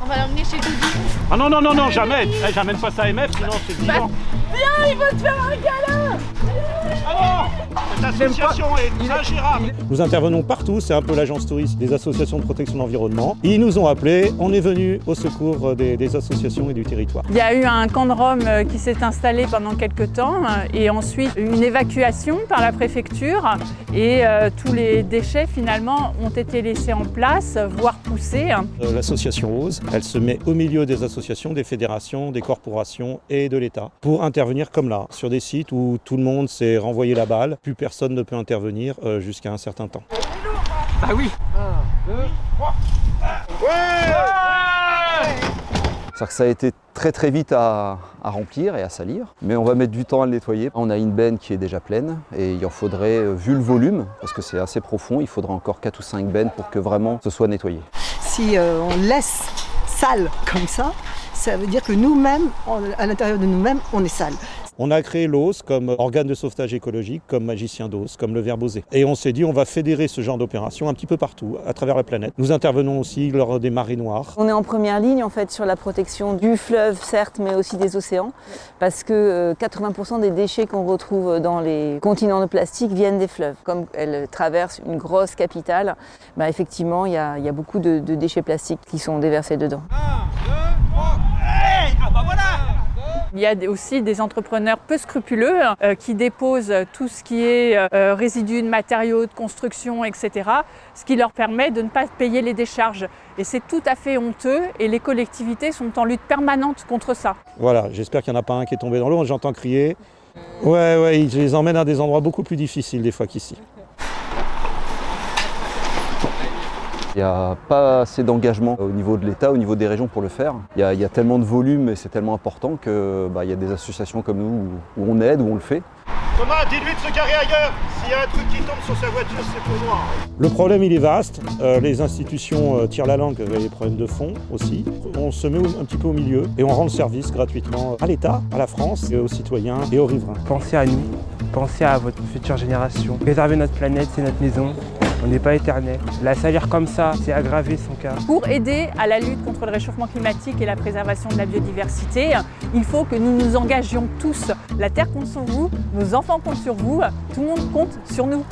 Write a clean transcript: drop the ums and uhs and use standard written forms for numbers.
va l'emmener chez Doudou. Ah non, non, non, non, jamais. Eh, j'amène pas ça à MF, sinon c'est vivant. Viens, il va te faire un câlin. Alors, cette association est ingérable. Nous intervenons partout, c'est un peu l'agence touriste des associations de protection de l'environnement. Ils nous ont appelés, on est venu au secours des associations et du territoire. Il y a eu un camp de Rome qui s'est installé pendant quelques temps et ensuite une évacuation par la préfecture et tous les déchets finalement ont été laissés en place, voire poussés. L'association OSE, elle se met au milieu des associations, des fédérations, des corporations et de l'État pour intervenir comme là, sur des sites où tout le monde s'est renvoyé la balle, plus personne ne peut intervenir jusqu'à un certain temps. Ah oui. 1, 2, 3. Ouais. C'est-à-dire que ça a été très vite à remplir et à salir, mais on va mettre du temps à le nettoyer. On a une benne qui est déjà pleine et il en faudrait, vu le volume, parce que c'est assez profond, il faudra encore 4 ou 5 bennes pour que vraiment ce soit nettoyé. Si on laisse sale comme ça veut dire que nous-mêmes, à l'intérieur de nous-mêmes, on est sale. On a créé l'OSE comme organe de sauvetage écologique, comme magicien d'OSE, comme le verbe oser. Et on s'est dit on va fédérer ce genre d'opération un petit peu partout, à travers la planète. Nous intervenons aussi lors des marées noires. On est en première ligne en fait sur la protection du fleuve certes, mais aussi des océans, parce que 80% des déchets qu'on retrouve dans les continents de plastique viennent des fleuves. Comme elles traversent une grosse capitale, bah, effectivement il y a beaucoup de déchets plastiques qui sont déversés dedans. 1, 2, 3. Hey, ah bah voilà. Il y a aussi des entrepreneurs peu scrupuleux qui déposent tout ce qui est résidus de matériaux, de construction, etc. Ce qui leur permet de ne pas payer les décharges. Et c'est tout à fait honteux et les collectivités sont en lutte permanente contre ça. Voilà, j'espère qu'il n'y en a pas un qui est tombé dans l'eau, j'entends crier. Ouais, je les emmène à des endroits beaucoup plus difficiles des fois qu'ici. Il n'y a pas assez d'engagement au niveau de l'État, au niveau des régions pour le faire. Il y a tellement de volume et c'est tellement important que y a des associations comme nous où on aide, où on le fait. Thomas, dis-lui de se garer ailleurs. S'il y a un truc qui tombe sur sa voiture, c'est pour moi. Le problème il est vaste, les institutions tirent la langue avec les problèmes de fond aussi. On se met un petit peu au milieu et on rend le service gratuitement à l'État, à la France, et aux citoyens et aux riverains. Pensez à nous, pensez à votre future génération. Préserver notre planète, c'est notre maison. On n'est pas éternel. La salir comme ça, c'est aggraver son cas. Pour aider à la lutte contre le réchauffement climatique et la préservation de la biodiversité, il faut que nous nous engagions tous. La Terre compte sur vous, nos enfants comptent sur vous, tout le monde compte sur nous.